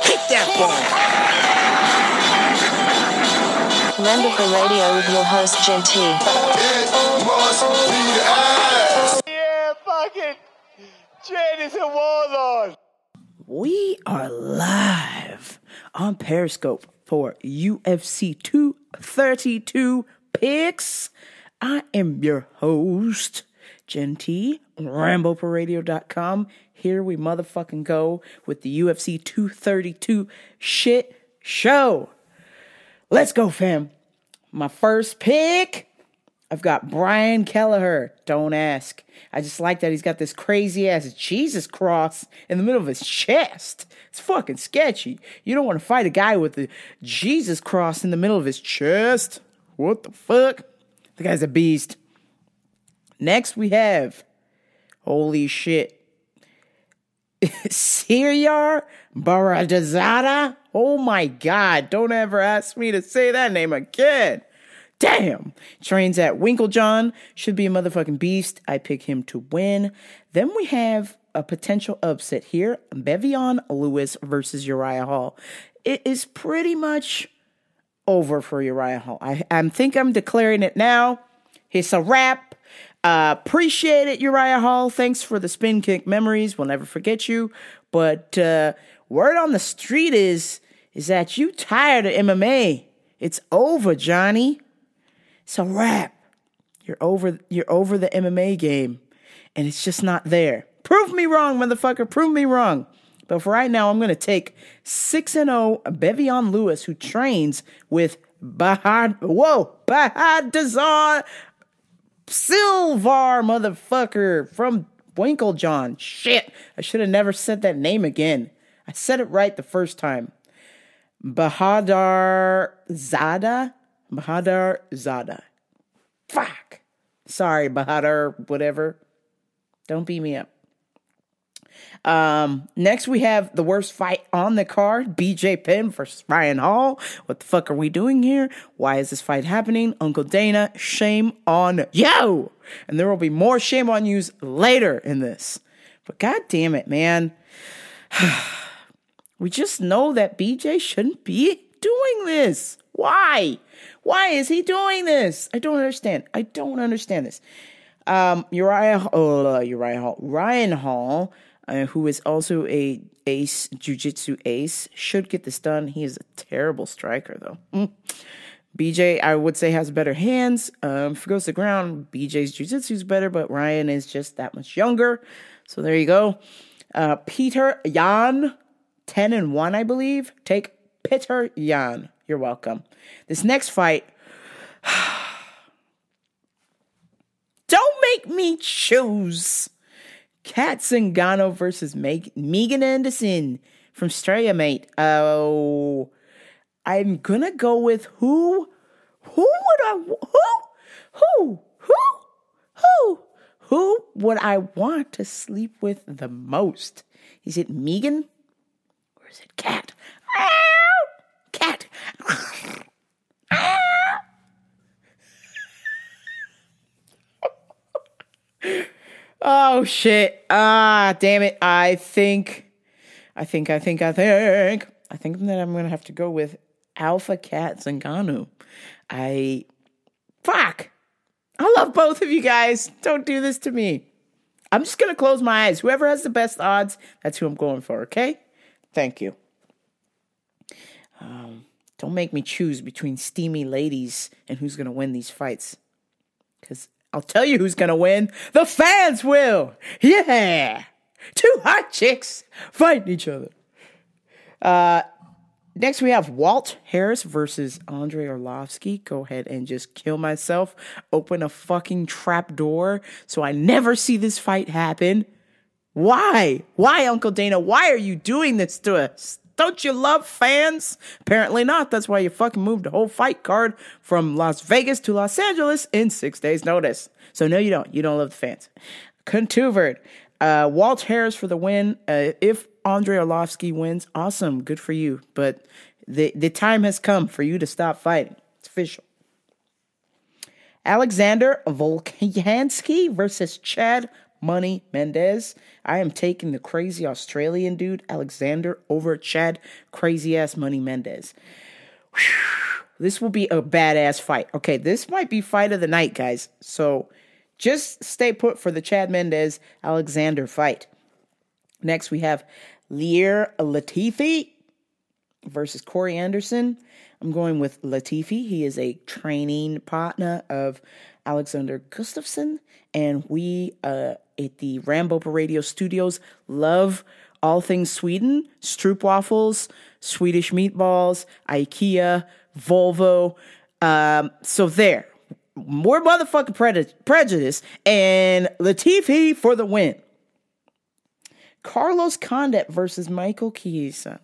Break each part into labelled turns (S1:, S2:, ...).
S1: Hit that ball.
S2: Slutever Radio with your host, Jen-T.
S3: Yeah, fucking Jen is a warlord.
S4: We are live on Periscope for UFC 232 picks. I am your host, Jen-T, RamboParadio.com. Here we motherfucking go with the UFC 232 shit show. Let's go, fam. My first pick, I've got Brian Kelleher. Don't ask. I just like that he's got this crazy ass Jesus cross in the middle of his chest. It's fucking sketchy. You don't want to fight a guy with the Jesus cross in the middle of his chest. What the fuck? The guy's a beast. Next we have, holy shit, Siryar Baradazada. Oh my God, don't ever ask me to say that name again. Damn. Trains at Winklejohn. Should be a motherfucking beast. I pick him to win. Then we have a potential upset here. Bevion Lewis versus Uriah Hall. It is pretty much over for Uriah Hall. I think I'm declaring it now. It's a wrap. Appreciate it, Uriah Hall. Thanks for the spin kick memories. We'll never forget you. But word on the street is that you tired of MMA. It's over, Johnny. It's a wrap. You're over the MMA game, and it's just not there. Prove me wrong, motherfucker. Prove me wrong. But for right now, I'm going to take 6-0 Bevion Lewis, who trains with Bahadazar Silvar, motherfucker, from Winklejohn. Shit, I should have never said that name again. I said it right the first time. Bahadar Zada. Fuck. Sorry, Bahadar, whatever. Don't beat me up. Next we have the worst fight on the card. BJ Penn versus Ryan Hall. What the fuck are we doing here? Why is this fight happening? Uncle Dana, shame on you. And there will be more shame on yous later in this. But god damn it, man. We just know that BJ shouldn't be doing this. Why? Why is he doing this? I don't understand. I don't understand this. Ryan Hall, who is also a ace, jiu-jitsu ace, should get this done. He is a terrible striker, though. BJ, I would say, has better hands. If it goes to the ground, BJ's jiu-jitsu is better, but Ryan is just that much younger. So there you go. Peter Yan, 10-1, I believe. Take Peter Yan. You're welcome. This next fight, don't make me choose. Kat Zingano versus Megan Anderson from Straya, mate. Oh, I'm gonna go with who would I want to sleep with the most? Is it Megan or is it Kat? Cat. Oh shit. Damn it. I think that I'm gonna have to go with Alpha Kat Zingano. Fuck. I love both of you guys. Don't do this to me. I'm just gonna close my eyes. Whoever has the best odds, that's who I'm going for, okay? Thank you. Don't make me choose between steamy ladies and who's going to win these fights. Because I'll tell you who's going to win. The fans will. Yeah. Two hot chicks fighting each other. Next we have Walt Harris versus Andrei Arlovski. Go ahead and just kill myself. Open a fucking trap door so I never see this fight happen. Why? Why, Uncle Dana? Why are you doing this to us? Don't you love fans? Apparently not. That's why you fucking moved the whole fight card from Las Vegas to Los Angeles in 6 days' notice. So no, you don't. You don't love the fans. Contuvered. Walt Harris for the win. If Andrei Arlovski wins, awesome. Good for you. But the time has come for you to stop fighting. It's official. Alexander Volkanovski versus Chad Money Mendez. I am taking the crazy Australian dude, Alexander, over Chad crazy-ass Money Mendez. Whew. This will be a badass fight. Okay, this might be fight of the night, guys. So just stay put for the Chad Mendez Alexander fight. Next, we have Lear Latifi versus Corey Anderson. I'm going with Latifi. He is a training partner of Alexander Gustafsson. And we at the Rambo Radio Studios love all things Sweden. Stroopwafels, Swedish meatballs, IKEA, Volvo. So there. More motherfucking prejudice. And Latifi for the win. Carlos Condit versus Michael Chiesa.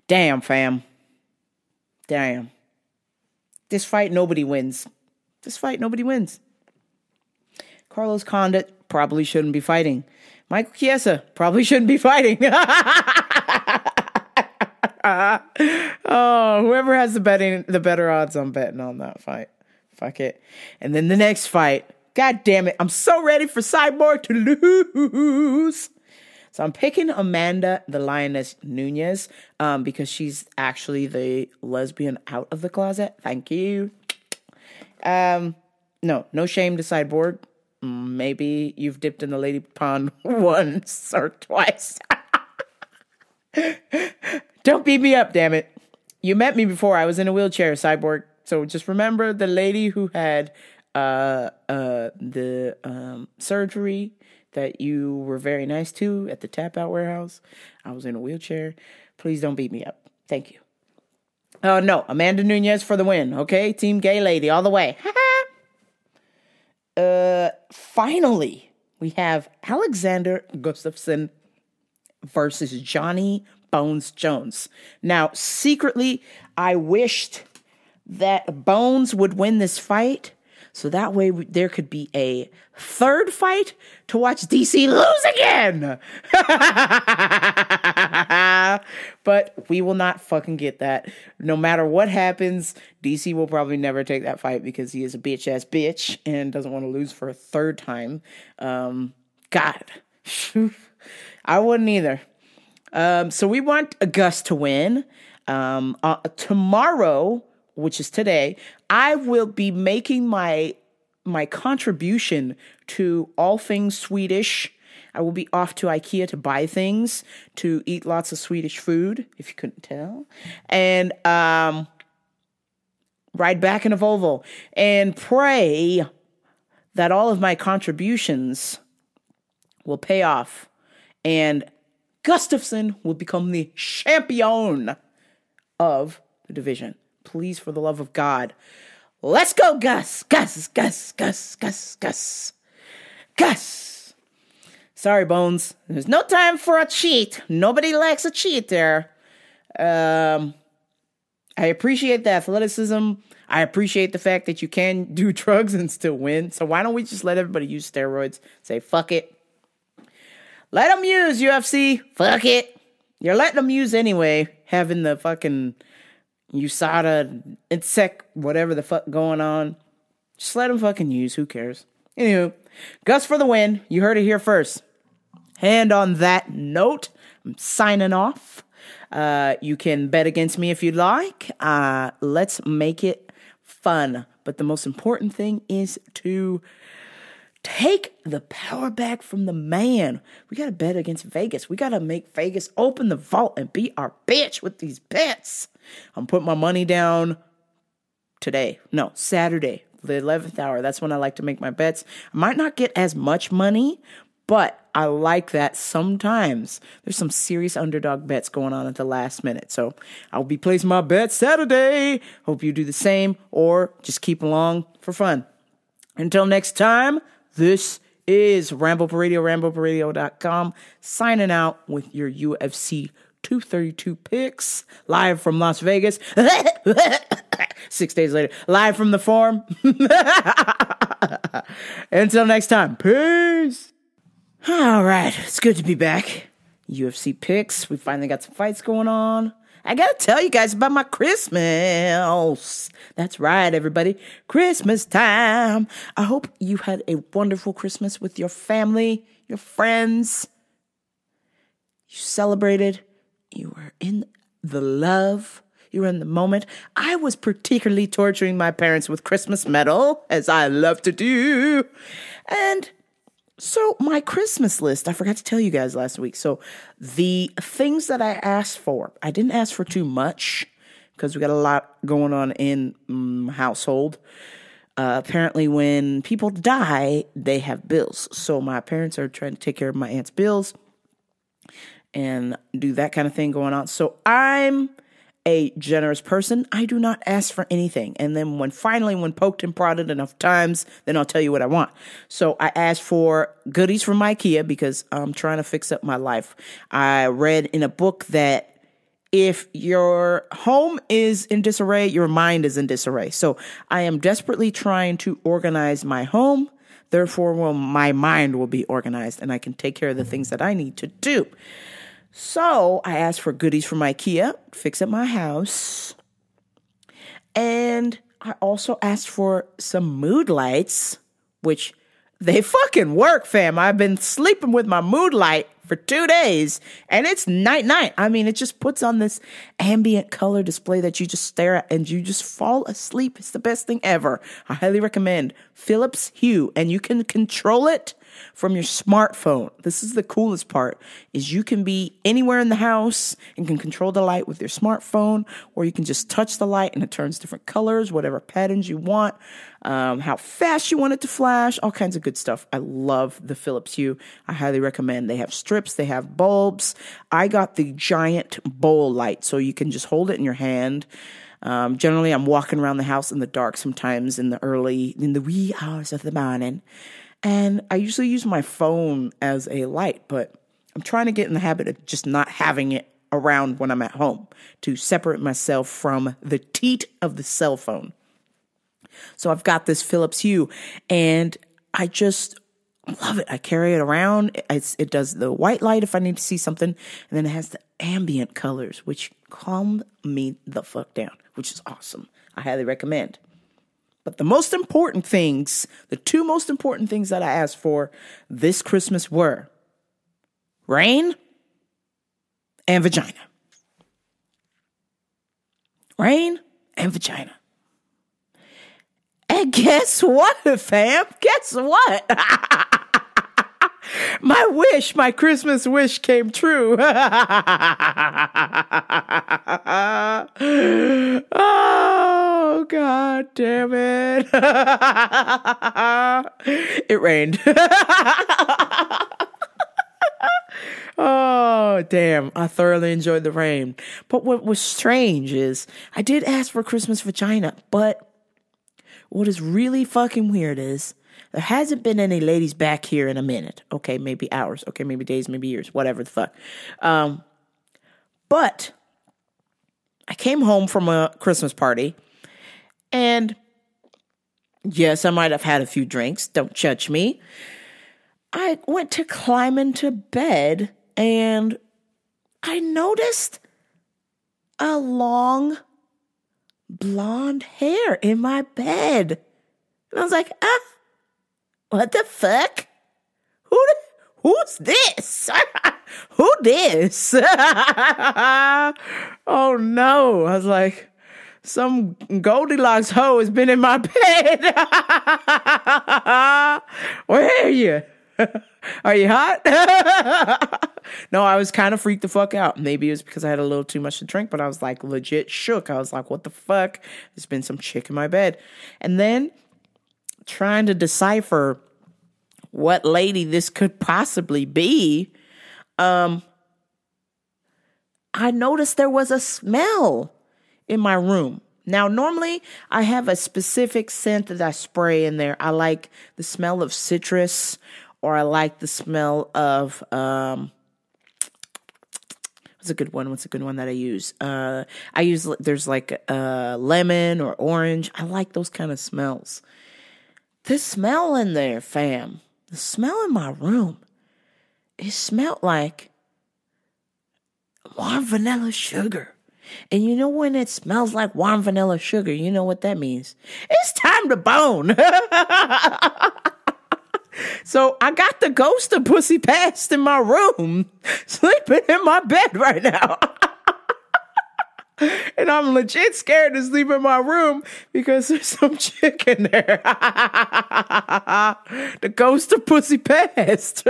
S4: Damn, fam. Damn. This fight, nobody wins. Carlos Condit probably shouldn't be fighting. Michael Chiesa probably shouldn't be fighting. Oh, whoever has the better odds on betting on that fight. Fuck it. And then the next fight. God damn it. I'm so ready for Cyborg to lose. So I'm picking Amanda the Lioness Nunez because she's actually the lesbian out of the closet. Thank you. No shame to Cyborg. Maybe you've dipped in the lady pond once or twice. Don't beat me up, damn it. You met me before. I was in a wheelchair, Cyborg. So just remember the lady who had the surgery that you were very nice to at the Tap Out Warehouse. I was in a wheelchair. Please don't beat me up. Thank you. Oh, no. Amanda Nunez for the win. Okay? Team gay lady all the way. Finally, we have Alexander Gustafsson versus Johnny Bones Jones. Now, secretly, I wished that Bones would win this fight, so that way there could be a third fight to watch DC lose again. But we will not fucking get that. No matter what happens, DC will probably never take that fight because he is a bitch-ass bitch and doesn't want to lose for a third time. God. I wouldn't either. So we want Gus to win. Tomorrow, which is today, I will be making my contribution to all things Swedish. I will be off to IKEA to buy things, to eat lots of Swedish food, if you couldn't tell, and ride back in a Volvo, and pray that all of my contributions will pay off, and Gustafsson will become the champion of the division. Please, for the love of God, let's go, Gus. Sorry, Bones. There's no time for a cheat. Nobody likes a cheat there. I appreciate the athleticism. I appreciate the fact that you can do drugs and still win. So why don't we just let everybody use steroids? Say, fuck it. Let them use, UFC. Fuck it. You're letting them use anyway, having the fucking USADA, insect, whatever the fuck going on. Just let them fucking use. Who cares? Anywho, Gus for the win. You heard it here first. And on that note, I'm signing off. You can bet against me if you'd like. Let's make it fun. But the most important thing is to take the power back from the man. We got to bet against Vegas. We got to make Vegas open the vault and beat our bitch with these bets. I'm putting my money down today. No, Saturday, the 11th hour. That's when I like to make my bets. I might not get as much money, but I like that sometimes. There's some serious underdog bets going on at the last minute. So I'll be placing my bets Saturday. Hope you do the same or just keep along for fun. Until next time, this is Rambo Radio, RamboParadio.com, signing out with your UFC 232 picks, live from Las Vegas. 6 days later, live from the Forum. Until next time, peace. All right, it's good to be back. UFC picks. We finally got some fights going on. I gotta tell you guys about my Christmas. That's right, everybody. Christmas time. I hope you had a wonderful Christmas with your family, your friends. You celebrated. You were in the love. You were in the moment. I was particularly torturing my parents with Christmas metal, as I love to do. And so my Christmas list, I forgot to tell you guys last week. So the things that I asked for, I didn't ask for too much because we got a lot going on in household. Apparently when people die, they have bills. So my parents are trying to take care of my aunt's bills and do that kind of thing going on. So I'm a generous person. I do not ask for anything. And then when poked and prodded enough times, then I'll tell you what I want. So I asked for goodies from IKEA because I'm trying to fix up my life. I read in a book that if your home is in disarray, your mind is in disarray. So I am desperately trying to organize my home. Therefore, my mind will be organized and I can take care of the things that I need to do. So I asked for goodies from IKEA, fix up my house. And I also asked for some mood lights, which they fucking work, fam. I've been sleeping with my mood light for 2 days and it's night. I mean, it just puts on this ambient color display that you just stare at and you just fall asleep. It's the best thing ever. I highly recommend Philips Hue, and you can control it from your smartphone. This is the coolest part, is you can be anywhere in the house and can control the light with your smartphone, or you can just touch the light and it turns different colors, whatever patterns you want, how fast you want it to flash, all kinds of good stuff. I love the Philips Hue. I highly recommend. They have strips, they have bulbs. I got the giant bowl light, so you can just hold it in your hand. Generally, I'm walking around the house in the dark sometimes in the wee hours of the morning. And I usually use my phone as a light, but I'm trying to get in the habit of just not having it around when I'm at home to separate myself from the teat of the cell phone. So I've got this Philips Hue and I just love it. I carry it around. It does the white light if I need to see something. And then it has the ambient colors, which calm me the fuck down, which is awesome. I highly recommend. But the two most important things that I asked for this Christmas were rain and vagina. Rain and vagina. And guess what, fam? Guess what? My Christmas wish came true. Oh, God damn it. It rained. Oh, damn. I thoroughly enjoyed the rain. But what was strange is I did ask for Christmas vagina, but what is really fucking weird is there hasn't been any ladies back here in a minute. Okay, maybe hours. Okay, maybe days, maybe years, whatever the fuck. But I came home from a Christmas party and yes, I might have had a few drinks. Don't judge me. I went to climb into bed and I noticed a long blonde hair in my bed. And I was like, what the fuck? Who's this? Who this? Oh no. I was like, some Goldilocks hoe has been in my bed. Where are you? Are you hot? No, I was kind of freaked the fuck out. Maybe it was because I had a little too much to drink, but I was like legit shook. I was like, what the fuck? There's been some chick in my bed. And then trying to decipher what lady this could possibly be, I noticed there was a smell in my room. Now, normally I have a specific scent that I spray in there. I like the smell of citrus, or I like the smell of, what's a good one that I use? There's like lemon or orange. I like those kind of smells. This smell in there, fam, the smell in my room, it smelled like warm vanilla sugar. And you know when it smells like warm vanilla sugar, you know what that means. It's time to bone. So I got the ghost of Pussy Past in my room, sleeping in my bed right now. And I'm legit scared to sleep in my room because there's some chick in there. The ghost of Pussy Past.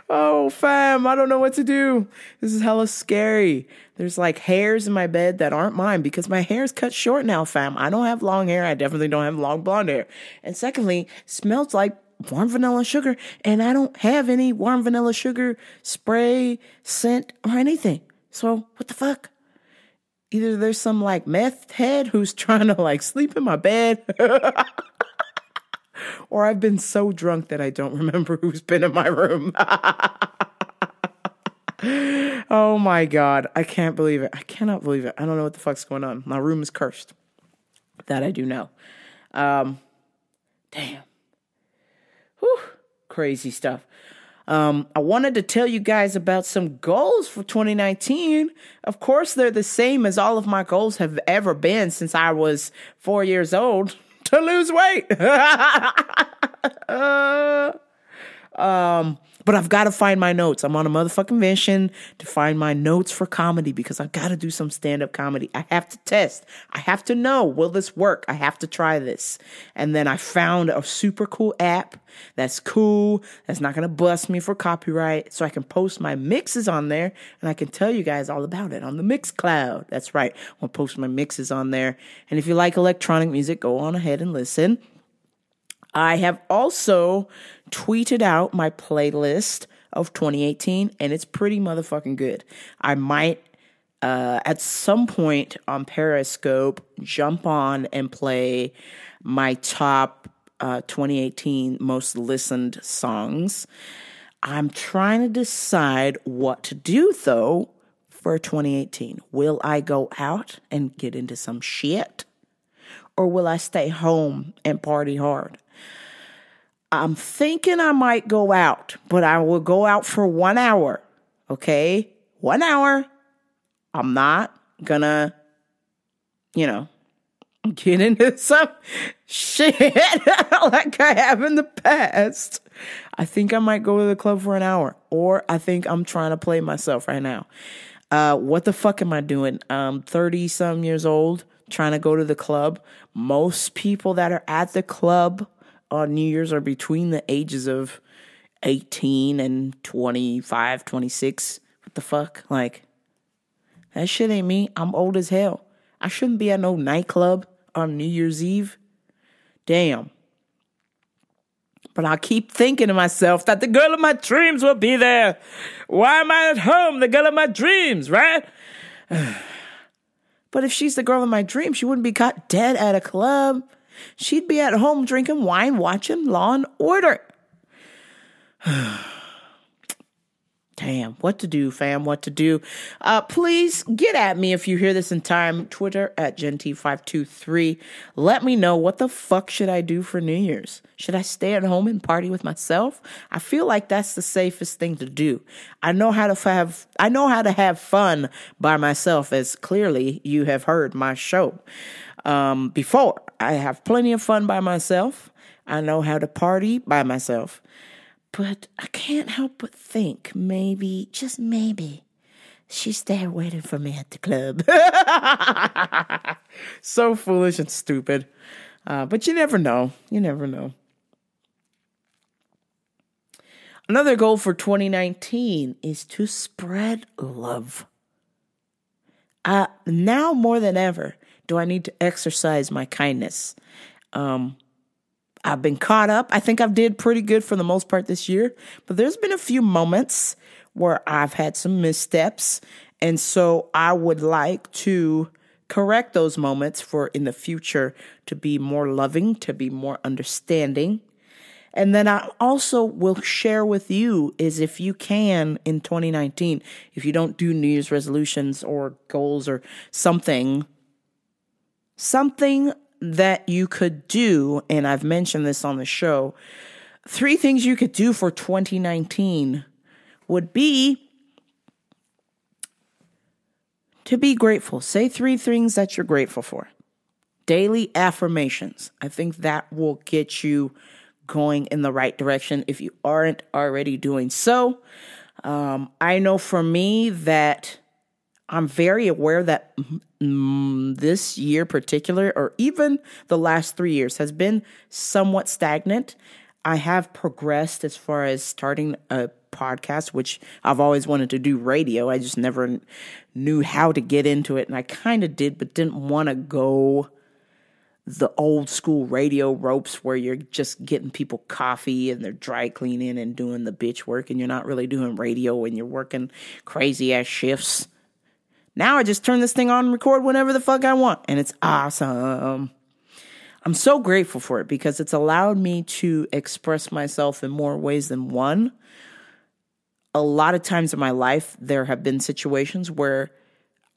S4: Oh, fam, I don't know what to do. This is hella scary. There's like hairs in my bed that aren't mine because my hair's cut short now, fam. I don't have long hair. I definitely don't have long blonde hair. And secondly, smells like warm vanilla sugar. And I don't have any warm vanilla sugar spray, scent, or anything. So what the fuck? Either there's some like meth head who's trying to like sleep in my bed. Or I've been so drunk that I don't remember who's been in my room. Oh my God. I can't believe it. I cannot believe it. I don't know what the fuck's going on. My room is cursed. That I do know. Damn. Whew. Crazy stuff. I wanted to tell you guys about some goals for 2019. Of course, they're the same as all of my goals have ever been since I was 4 years old. To lose weight. But I've got to find my notes. I'm on a motherfucking mission to find my notes for comedy because I've got to do some stand-up comedy. I have to test. I have to know, will this work? I have to try this. And then I found a super cool app that's cool, that's not going to bust me for copyright, so I can post my mixes on there, and I can tell you guys all about it on the Mixcloud. That's right. I'll post my mixes on there. And if you like electronic music, go on ahead and listen. I have also tweeted out my playlist of 2018, and it's pretty motherfucking good. I might, at some point on Periscope, jump on and play my top 2018 most listened songs. I'm trying to decide what to do, though, for 2018. Will I go out and get into some shit? Or will I stay home and party hard? I'm thinking I might go out, but I will go out for 1 hour. Okay? 1 hour. I'm not gonna, get into some shit like I have in the past. I think I might go to the club for an hour, or I think I'm trying to play myself right now. What the fuck am I doing? 30 some years old, trying to go to the club. Most people that are at the club on New Year's are between the ages of 18 and 25, 26. What the fuck? Like, that shit ain't me. I'm old as hell. I shouldn't be at no nightclub on New Year's Eve. Damn. But I keep thinking to myself that the girl of my dreams will be there. Why am I at home? The girl of my dreams, right? But if she's the girl of my dreams, she wouldn't be caught dead at a club. She'd be at home drinking wine, watching Law and Order. Damn, what to do, fam, what to do. Please get at me if you hear this in time. Twitter at GenT523. Let me know, what the fuck should I do for New Year's? Should I stay at home and party with myself? I feel like that's the safest thing to do. I know how to have fun by myself, as clearly you have heard my show before. I have plenty of fun by myself. I know how to party by myself. But I can't help but think maybe, just maybe, she's there waiting for me at the club. So foolish and stupid. But you never know. You never know. Another goal for 2019 is to spread love. Now more than ever, do I need to exercise my kindness? I've been caught up. I think I've did pretty good for the most part this year, but there's been a few moments where I've had some missteps. And so I would like to correct those moments for in the future to be more loving, to be more understanding. And then I also will share with you is if you can in 2019, if you don't do New Year's resolutions or goals or something that you could do, and I've mentioned this on the show, 3 things you could do for 2019 would be to be grateful. Say 3 things that you're grateful for. Daily affirmations. I think that will get you going in the right direction if you aren't already doing so. I know for me that I'm very aware that this year particular, or even the last 3 years, has been somewhat stagnant. I have progressed as far as starting a podcast, which I've always wanted to do radio. I just never knew how to get into it. And I kind of did, but didn't want to go the old school radio ropes where you're just getting people coffee and they're dry cleaning and doing the bitch work and you're not really doing radio and you're working crazy ass shifts. Now I just turn this thing on and record whenever the fuck I want, and it's awesome. I'm so grateful for it because it's allowed me to express myself in more ways than one. A lot of times in my life, there have been situations where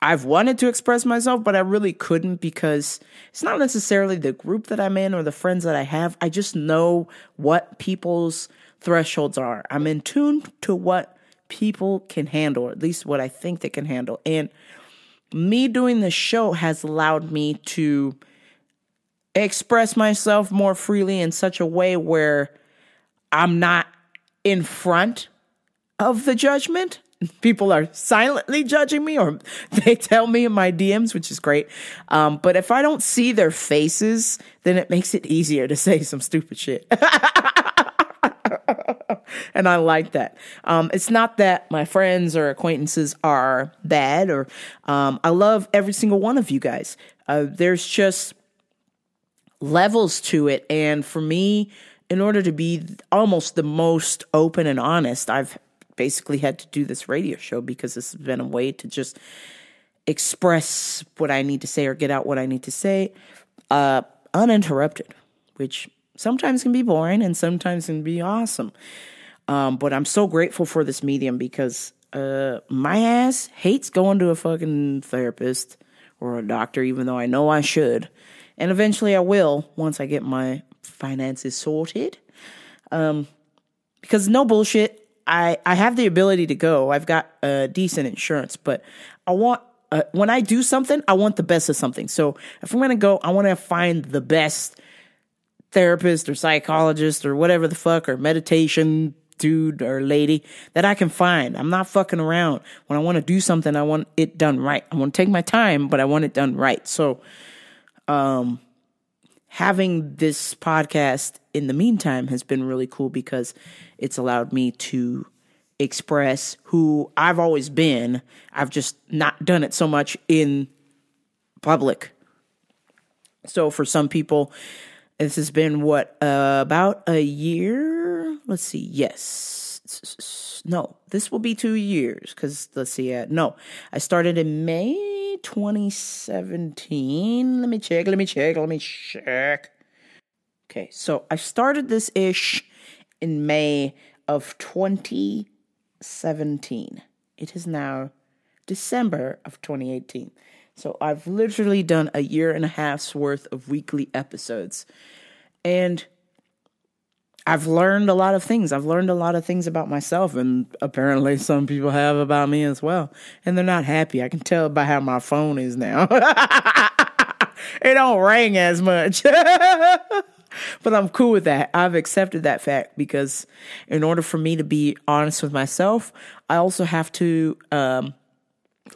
S4: I've wanted to express myself, but I really couldn't because it's not necessarily the group that I'm in or the friends that I have. I just know what people's thresholds are. I'm in tune to what people can handle, or at least what I think they can handle. And me doing this show has allowed me to express myself more freely in such a way where I'm not in front of the judgment. People are silently judging me, or they tell me in my DMs, which is great. But if I don't see their faces, then it makes it easier to say some stupid shit. And I like that. It's not that my friends or acquaintances are bad, or I love every single one of you guys. There's just levels to it. And for me, in order to be almost the most open and honest, I've basically had to do this radio show because this has been a way to just express what I need to say or get out what I need to say uninterrupted, which sometimes can be boring and sometimes can be awesome. But I'm so grateful for this medium because my ass hates going to a fucking therapist or a doctor, even though I know I should. And eventually I will once I get my finances sorted. Because no bullshit, I have the ability to go. I've got decent insurance, but I want, when I do something, I want the best of something. So if I'm going to go, I want to find the best therapist or psychologist or whatever the fuck, or meditation dude or lady that I can find. I'm not fucking around. When I want to do something, I want it done right. I want to take my time, but I want it done right. So, having this podcast in the meantime has been really cool because it's allowed me to express who I've always been. I've just not done it so much in public. So for some people, this has been about a year? Let's see. Yes. No, this will be 2 years because let's see. No, I started in May 2017. Let me check. Okay, so I started this ish in May of 2017. It is now December of 2018. So I've literally done a year and a half's worth of weekly episodes. And I've learned a lot of things. I've learned a lot of things about myself, and apparently some people have about me as well. And they're not happy. I can tell by how my phone is now. It don't ring as much. But I'm cool with that. I've accepted that fact because in order for me to be honest with myself, I also have to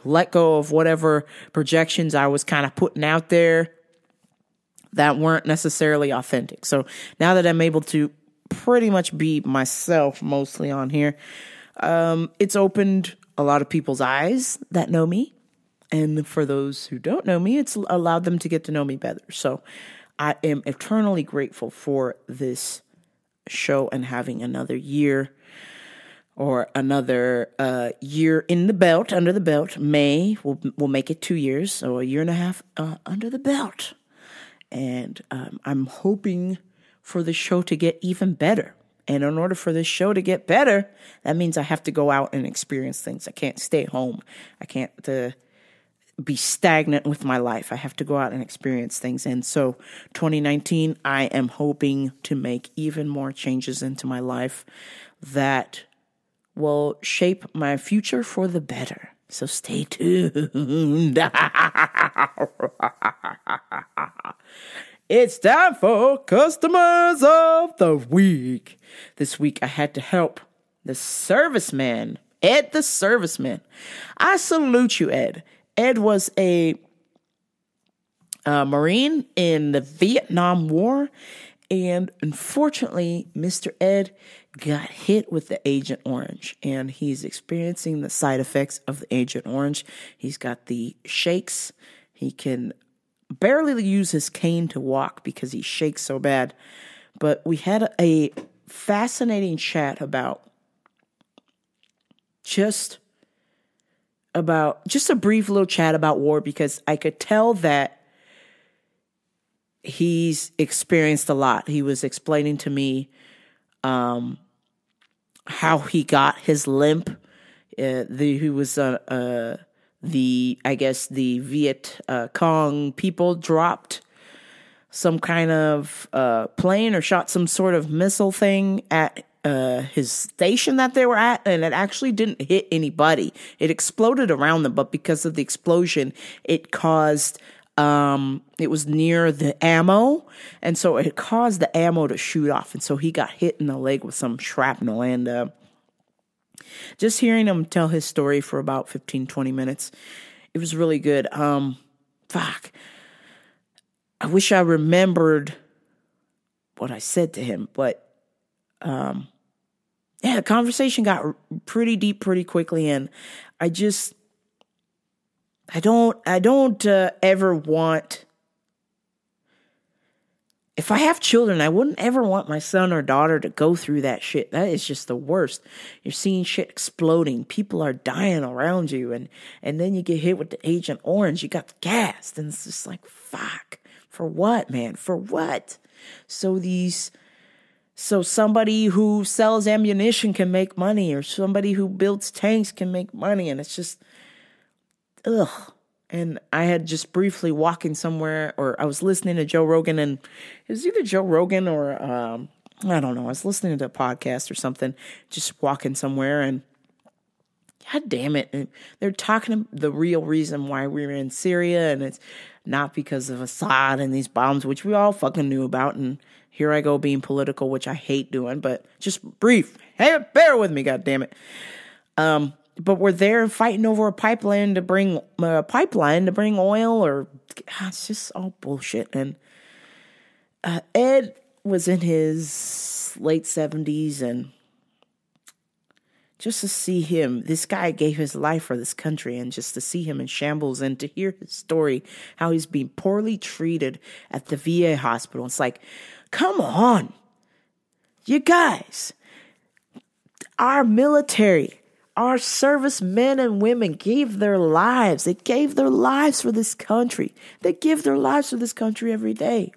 S4: let go of whatever projections I was kind of putting out there that weren't necessarily authentic. So now that I'm able to pretty much be myself mostly on here, it's opened a lot of people's eyes that know me. And for those who don't know me, it's allowed them to get to know me better. So I am eternally grateful for this show and having another year or another year in the belt, under the belt. May will make it 2 years, so a year and a half under the belt. And I'm hoping for the show to get even better. And in order for this show to get better, that means I have to go out and experience things. I can't stay home. I can't be stagnant with my life. I have to go out and experience things. And so 2019, I am hoping to make even more changes into my life that will shape my future for the better. So stay tuned. It's time for Customers of the Week. This week I had to help the serviceman, Ed the serviceman. I salute you, Ed. Ed was a Marine in the Vietnam War, and unfortunately, Mr. Ed got hit with the Agent Orange, and he's experiencing the side effects of the Agent Orange. He's got the shakes. He can barely use his cane to walk because he shakes so bad. But we had a fascinating chat about just a brief little chat about war, because I could tell that he's experienced a lot. He was explaining to me how he got his limp. He was the Viet Cong people dropped some kind of plane or shot some sort of missile thing at his station that they were at, and it actually didn't hit anybody. It exploded around them, but because of the explosion, it caused it was near the ammo, and so it caused the ammo to shoot off, and so he got hit in the leg with some shrapnel. And just hearing him tell his story for about 15-20 minutes, it was really good. I wish I remembered what I said to him, but the conversation got pretty deep pretty quickly, and I don't ever want, if I have children, I wouldn't ever want my son or daughter to go through that shit. That is just the worst. You're seeing shit exploding. People are dying around you, and then you get hit with the Agent Orange. You got gassed, and it's just like, fuck. For what, man? For what? So somebody who sells ammunition can make money, or somebody who builds tanks can make money, and it's just, ugh. And I had just briefly walking somewhere, or I was listening to Joe Rogan, and it was either Joe Rogan or, I don't know, I was listening to a podcast or something, just walking somewhere, and God damn it, and they're talking the real reason why we were in Syria, and it's not because of Assad and these bombs, which we all fucking knew about, and here I go being political, which I hate doing, but just brief. Hey, bear with me, God damn it. But we're there fighting over a pipeline to bring oil, or it's just all bullshit. And Ed was in his late 70s, and just to see him, this guy gave his life for this country, and just to see him in shambles and to hear his story, how he's being poorly treated at the VA hospital. It's like, come on, you guys, our military, our servicemen and women gave their lives. They gave their lives for this country. They give their lives for this country every day.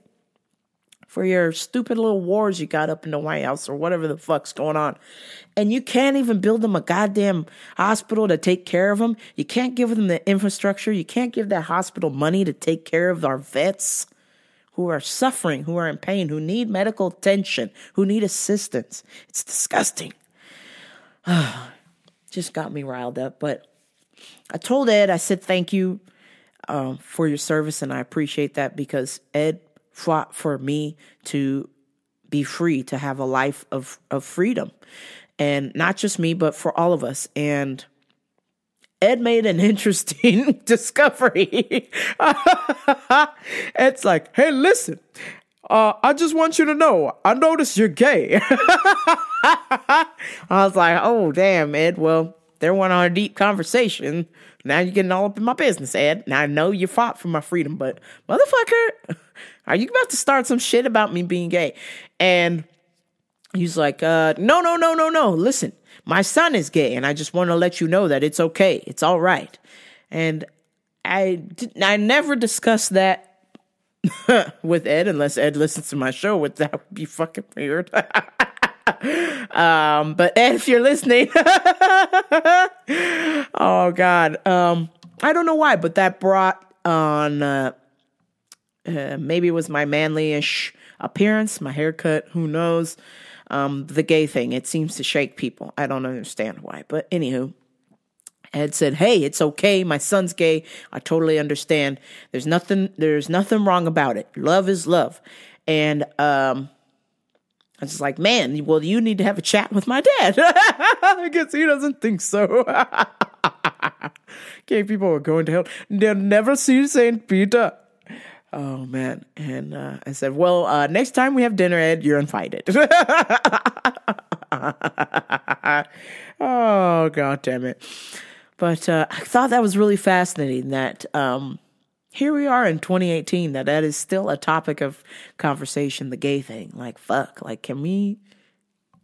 S4: For your stupid little wars you got up in the White House or whatever the fuck's going on. And you can't even build them a goddamn hospital to take care of them. You can't give them the infrastructure. You can't give that hospital money to take care of our vets who are suffering, who are in pain, who need medical attention, who need assistance. It's disgusting. Just got me riled up. But I told Ed, I said, thank you for your service, and I appreciate that, because Ed fought for me to be free, to have a life of freedom. And not just me, but for all of us. And Ed made an interesting discovery. Ed's like, hey, listen, I just want you to know, I noticed you're gay. I was like, oh, damn, Ed. Well, there went on a deep conversation. Now you're getting all up in my business, Ed. Now I know you fought for my freedom, but motherfucker, are you about to start some shit about me being gay? And he's like, no. Listen, my son is gay, and I just want to let you know that it's okay. It's all right. And I never discussed that with Ed, unless Ed listens to my show, which that would be fucking weird. But Ed, if you're listening, oh God, I don't know why, but that brought on, maybe it was my manly-ish appearance, my haircut, who knows, the gay thing. It seems to shake people. I don't understand why, but anywho, Ed said, hey, it's okay. My son's gay. I totally understand. There's nothing wrong about it. Love is love. And I was like, man, well, you need to have a chat with my dad. I guess he doesn't think so. Gay people are going to hell. They'll never see St. Peter. Oh, man. And I said, well, next time we have dinner, Ed, you're invited. Oh, God damn it. But I thought that was really fascinating that here we are in 2018, that is still a topic of conversation, the gay thing. Like, fuck, like,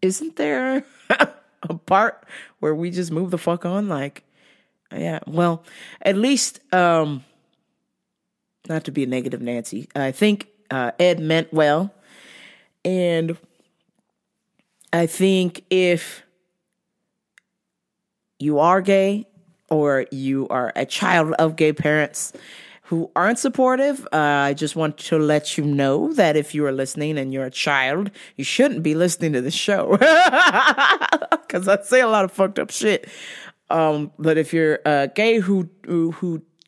S4: isn't there a part where we just move the fuck on? Like, yeah, well, at least, not to be a negative Nancy, I think Ed meant well. And I think if you are gay, or you are a child of gay parents who aren't supportive, I just want to let you know that if you are listening and you're a child, you shouldn't be listening to this show. Because I say a lot of fucked up shit. But if you're gay who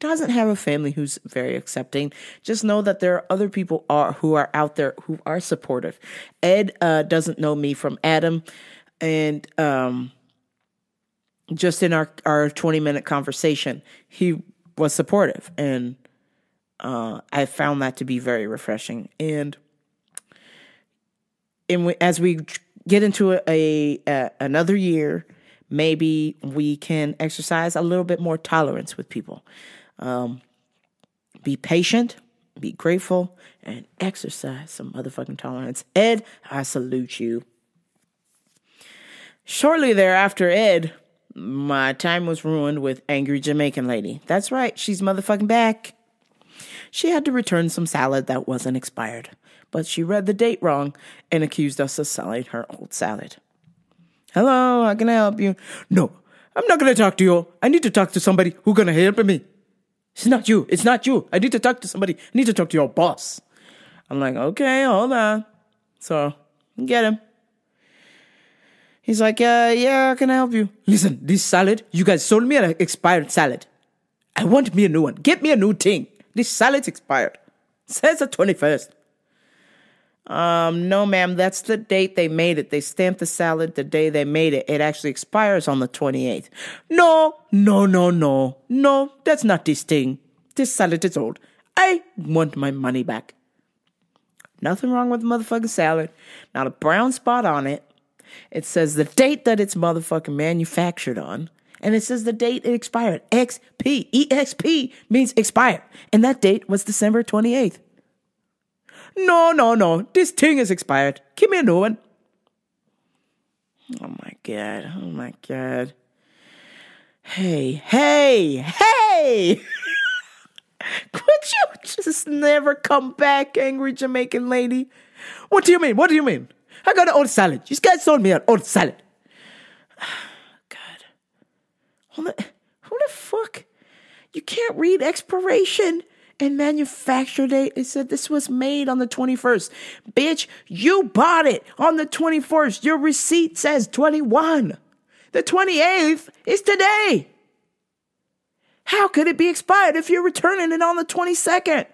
S4: doesn't have a family who's very accepting, just know that there are other people who are out there who are supportive. Ed doesn't know me from Adam. And just in our 20-minute conversation, he was supportive, and I found that to be very refreshing. And as we get into another year, maybe we can exercise a little bit more tolerance with people. Be patient, be grateful, and exercise some motherfucking tolerance. Ed, I salute you. Shortly thereafter, Ed, my time was ruined with angry Jamaican lady. That's right, she's motherfucking back. She had to return some salad that wasn't expired, but she read the date wrong and accused us of selling her old salad. Hello, how can I help you? No, I'm not going to talk to you. I need to talk to somebody who's going to help me. It's not you. I need to talk to somebody. I need to talk to your boss. I'm like, okay, hold on. So, get him. He's like, yeah, how can I help you? Listen, this salad, you guys sold me an expired salad. I want me a new one. Get me a new thing. This salad's expired. It says the 21st. No, ma'am, that's the date they made it. They stamped the salad the day they made it. It actually expires on the 28th. No, that's not this thing. This salad is old. I want my money back. Nothing wrong with the motherfucking salad. Not a brown spot on it. It says the date that it's motherfucking manufactured on. And it says the date it expired. XP. EXP means expired. And that date was December 28th. No. This thing is expired. Give me a new one. Oh my God. Hey. Could you just never come back, angry Jamaican lady? What do you mean? I got an old salad. You guys sold me an old salad. God. Who the fuck? You can't read expiration and manufacture date. It said this was made on the 21st. Bitch, you bought it on the 21st. Your receipt says 21. The 28th is today. How could it be expired if you're returning it on the 22nd?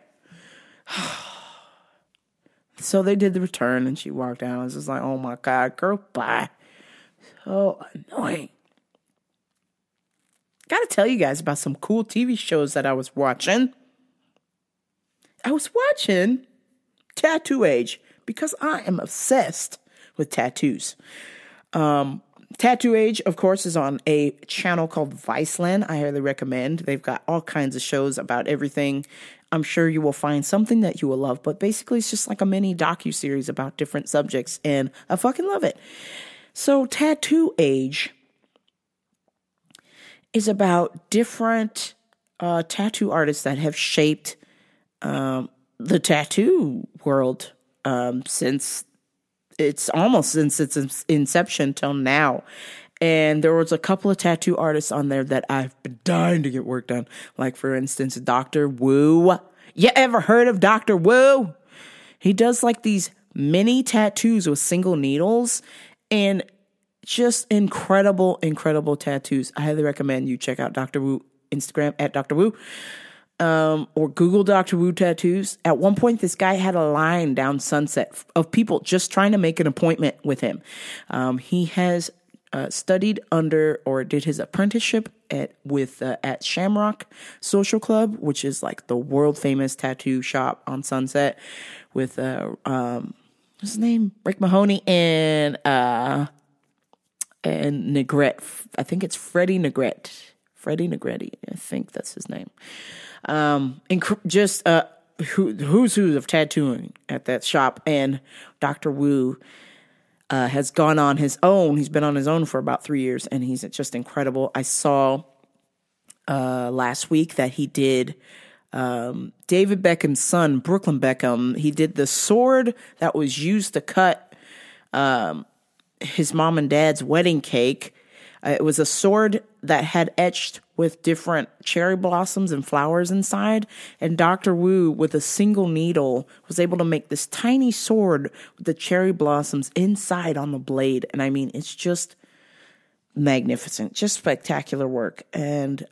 S4: So they did the return and she walked out. I was just like, oh my God, girl, bye. So annoying. Gotta tell you guys about some cool TV shows that I was watching. I was watching Tattoo Age because I am obsessed with tattoos. Tattoo Age, of course, is on a channel called Viceland. I highly recommend. They've got all kinds of shows about everything. I'm sure you will find something that you will love, but basically it's just like a mini docuseries about different subjects, and I fucking love it. So Tattoo Age is about different tattoo artists that have shaped the tattoo world since its inception till now. And there was a couple of tattoo artists on there that I've been dying to get work done. Like, for instance, Dr. Wu. You ever heard of Dr. Wu? He does like these mini tattoos with single needles. And just incredible, incredible tattoos. I highly recommend you check out Dr. Wu Instagram at Dr. Wu, or Google Dr. Wu tattoos. At one point, this guy had a line down Sunset of people just trying to make an appointment with him. He has studied under or did his apprenticeship at Shamrock Social Club, which is like the world famous tattoo shop on Sunset with what's his name? Rick Mahoney and Negrete. I think it's Freddie Negrete. Freddie Negretti, I think that's his name. Who's of tattooing at that shop. And Dr. Wu has gone on his own. He's been on his own for about 3 years, and he's just incredible. I saw last week that he did David Beckham's son, Brooklyn Beckham. He did the sword that was used to cut his mom and dad's wedding cake. It was a sword that had etched with different cherry blossoms and flowers inside. And Dr. Wu, with a single needle, was able to make this tiny sword with the cherry blossoms inside on the blade. And I mean, it's just magnificent, just spectacular work. And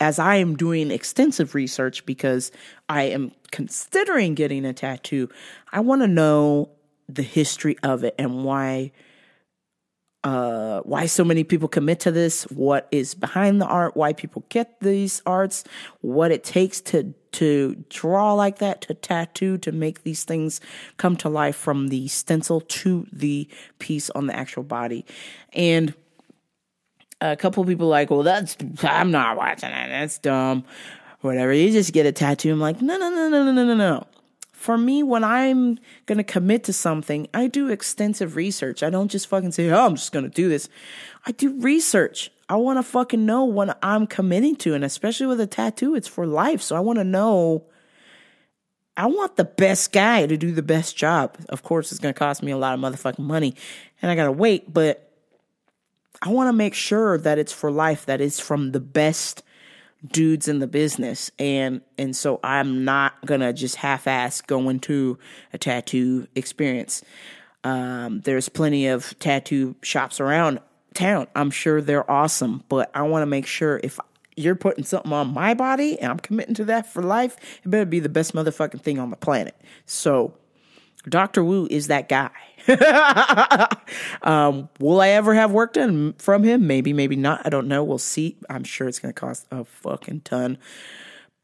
S4: as I am doing extensive research because I am considering getting a tattoo, I want to know the history of it and why so many people commit to this, what is behind the art, why people get these arts, what it takes to draw like that, to tattoo, to make these things come to life from the stencil to the piece on the actual body. And a couple of people are like, well, I'm not watching that. That's dumb. Whatever. You just get a tattoo. I'm like, no. For me, when I'm going to commit to something, I do extensive research. I don't just fucking say, oh, I'm just going to do this. I do research. I want to fucking know what I'm committing to. And especially with a tattoo, it's for life. So I want to know, I want the best guy to do the best job. Of course, it's going to cost me a lot of motherfucking money. And I got to wait. But I want to make sure that it's for life, that it's from the best dudes in the business. And so I'm not gonna just half-ass go into a tattoo experience. There's plenty of tattoo shops around town. I'm sure they're awesome, but I want to make sure if you're putting something on my body and I'm committing to that for life, it better be the best motherfucking thing on the planet. So Dr. Wu is that guy. Will I ever have work done from him? Maybe, maybe not. I don't know. We'll see. I'm sure it's going to cost a fucking ton.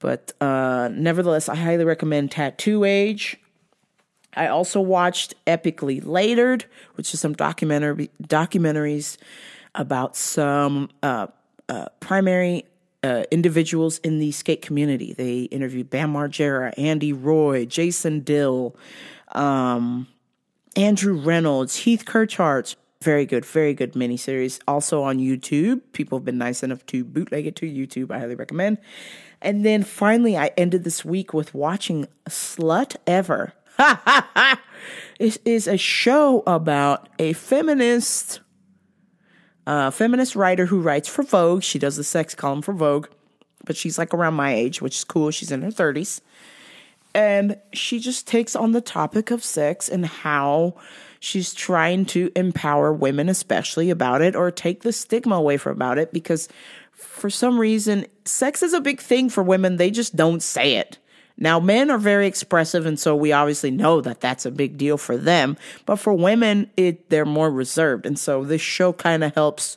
S4: But nevertheless, I highly recommend Tattoo Age. I also watched Epically Latered, which is some documentaries about some primary individuals in the skate community. They interviewed Bam Margera, Andy Roy, Jason Dill, Andrew Reynolds, Heath Kirchhardt. Very good miniseries. Also on YouTube. People have been nice enough to bootleg it to YouTube. I highly recommend. And then finally, I ended this week with watching Slutever. It is a show about a feminist writer who writes for Vogue. She does the sex column for Vogue, but she's like around my age, which is cool. She's in her 30s. And she just takes on the topic of sex and how she's trying to empower women, especially about it, or take the stigma away from about it, because for some reason, sex is a big thing for women. They just don't say it. Now, men are very expressive, and so we obviously know that that's a big deal for them. But for women, they're more reserved. And so this show kind of helps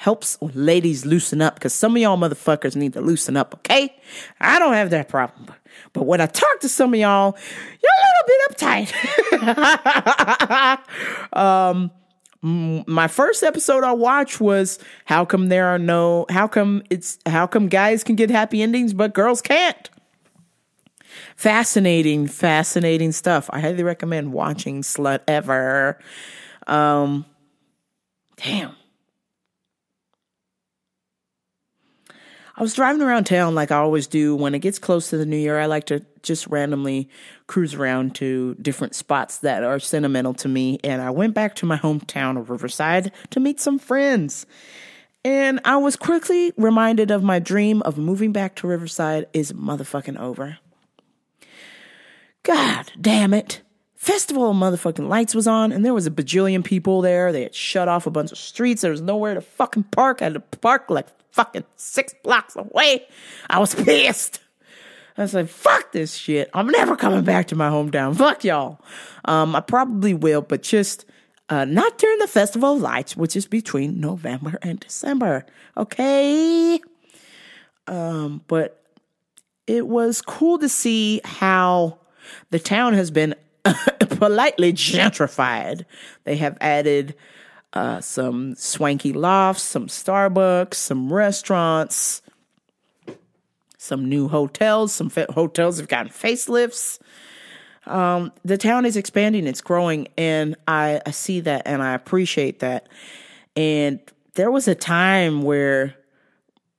S4: helps ladies loosen up, because some of y'all motherfuckers need to loosen up, okay? I don't have that problem. But when I talk to some of y'all, you're a little bit uptight. My first episode I watched was how come guys can get happy endings but girls can't. Fascinating stuff. I highly recommend watching Slutever. Damn. I was driving around town like I always do. When it gets close to the new year, I like to just randomly cruise around to different spots that are sentimental to me. And I went back to my hometown of Riverside to meet some friends. And I was quickly reminded of my dream of moving back to Riverside is motherfucking over. God damn it. Festival of Motherfucking Lights was on, and there was a bajillion people there. They had shut off a bunch of streets. There was nowhere to fucking park. I had to park like fucking 6 blocks away. I was pissed. I was like, fuck this shit. I'm never coming back to my hometown. Fuck y'all. I probably will, but just not during the Festival of Lights, which is between November and December. Okay? But it was cool to see how the town has been politely gentrified. They have added some swanky lofts, some Starbucks, some restaurants, some new hotels. Some hotels have gotten facelifts. The town is expanding, it's growing, and I see that and I appreciate that. And there was a time where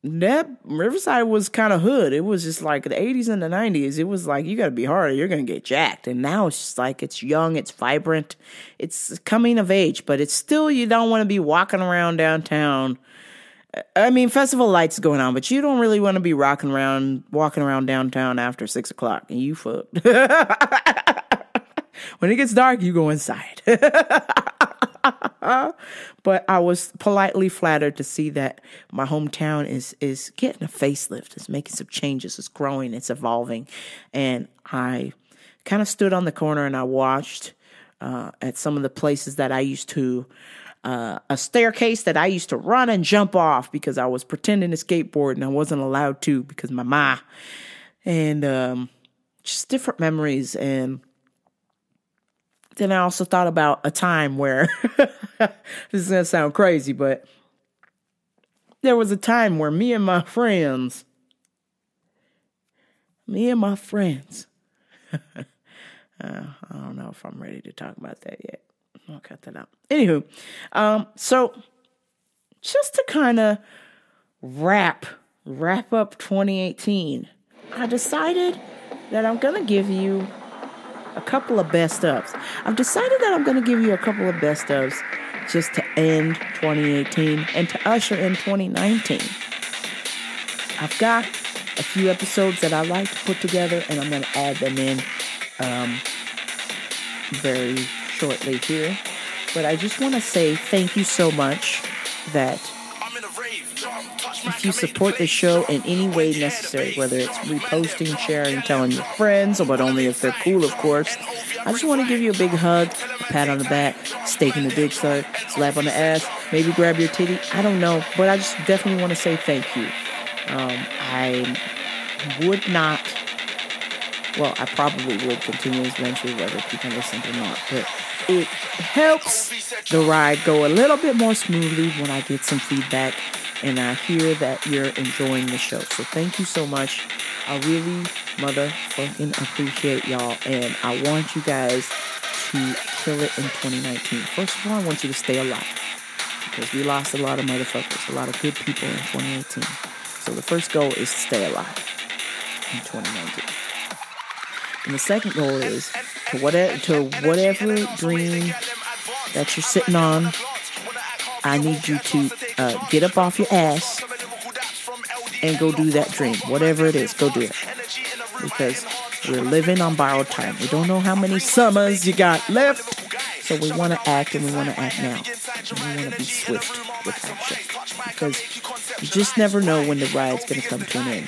S4: that Riverside was kind of hood. It was just like the 80s and the 90s. It was like, you got to be hard or you're going to get jacked. And now it's just like, it's young, it's vibrant, it's coming of age, but it's still, you don't want to be walking around downtown. I mean, Festival Lights is going on, but you don't really want to be walking around downtown after 6 o'clock and you fucked. When it gets dark, you go inside. But I was politely flattered to see that my hometown is getting a facelift. It's making some changes. It's growing. It's evolving. And I kind of stood on the corner and I watched at some of the places that I used to, a staircase that I used to run and jump off because I was pretending to skateboard and I wasn't allowed to because my ma. And just different memories. And then I also thought about a time where, this is going to sound crazy, but there was a time where me and my friends, I don't know if I'm ready to talk about that yet. I'll cut that out. Anywho, so just to kind of wrap up 2018, I decided that I'm going to give you a couple of best ofs. I've decided that I'm going to give you a couple of best ofs just to end 2018 and to usher in 2019. I've got a few episodes that I like to put together, and I'm going to add them in very shortly here. But I just want to say thank you so much that if you support the show in any way necessary, whether it's reposting, sharing, telling your friends, but only if they're cool, of course. I just want to give you a big hug, a pat on the back, steak in the dick, slap on the ass, maybe grab your titty. I don't know, but I just definitely want to say thank you. I would not, well, I probably would continue eventually, whether people listen or not, but it helps the ride go a little bit more smoothly when I get some feedback and I hear that you're enjoying the show. So thank you so much. I really motherfucking appreciate y'all, and I want you guys to kill it in 2019. First of all, I want you to stay alive because we lost a lot of motherfuckers, a lot of good people in 2018. So the first goal is to stay alive in 2019. And the second goal is to whatever dream that you're sitting on, I need you to get up off your ass and go do that dream. Whatever it is, go do it. Because we're living on borrowed time. We don't know how many summers you got left. So we want to act, and we want to act now. And we want to be swift with action. Because you just never know when the ride's going to come to an end.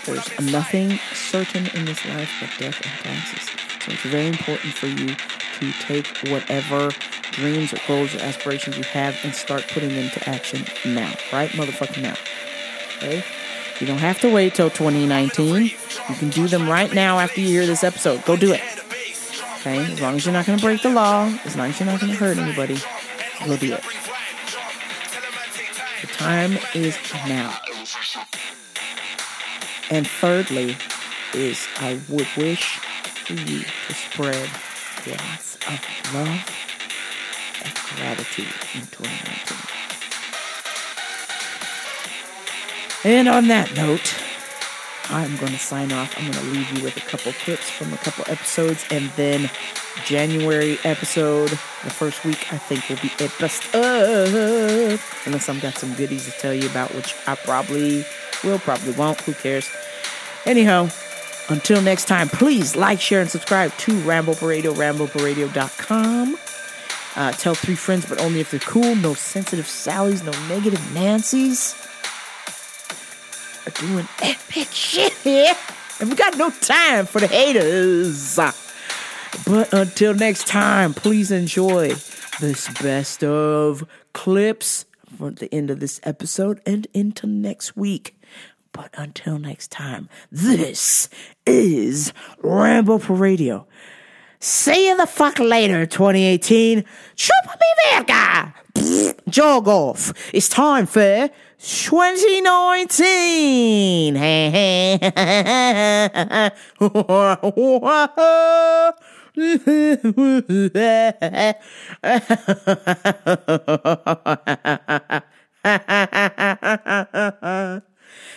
S4: There's nothing certain in this life but death and taxes. So it's very important for you to take whatever dreams or goals or aspirations you have and start putting them to action now. Right? Motherfucking now. Okay? You don't have to wait till 2019. You can do them right now after you hear this episode. Go do it. Okay? As long as you're not going to break the law, as long as you're not going to hurt anybody, go do it. The time is now. And thirdly is I would wish for you to spread lots of love and gratitude in 2019. And on that note, I'm going to sign off. I'm going to leave you with a couple clips from a couple episodes, and then January episode, the first week, I think will be a best of. Unless I've got some goodies to tell you about, which I probably will, probably won't. Who cares? Anyhow, Until next time, please like, share, and subscribe to Rambo for Radio, RamboForRadio.com. Tell 3 friends, but only if they're cool. No sensitive Sallys, no negative Nancys. We're doing epic shit here. And we got no time for the haters. But until next time, please enjoy this best of clips for the end of this episode and into next week. But until next time, this is Rambo for Radio. See you the fuck later, 2018. Chupa mi verga! Jog off. It's time for 2019.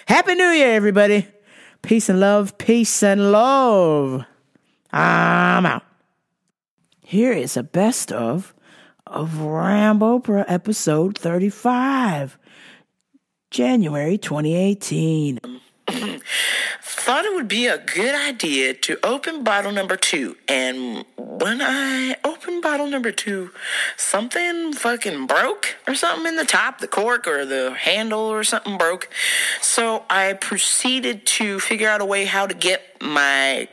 S4: Happy New Year, everybody. Peace and love. Peace and love. I'm out. Here is a best of Rambo episode 35, January 2018. Thought it would be a good idea to open bottle number 2. And when I opened bottle number 2, something fucking broke or something in the top, the cork or the handle or something broke. So I proceeded to figure out a way how to get my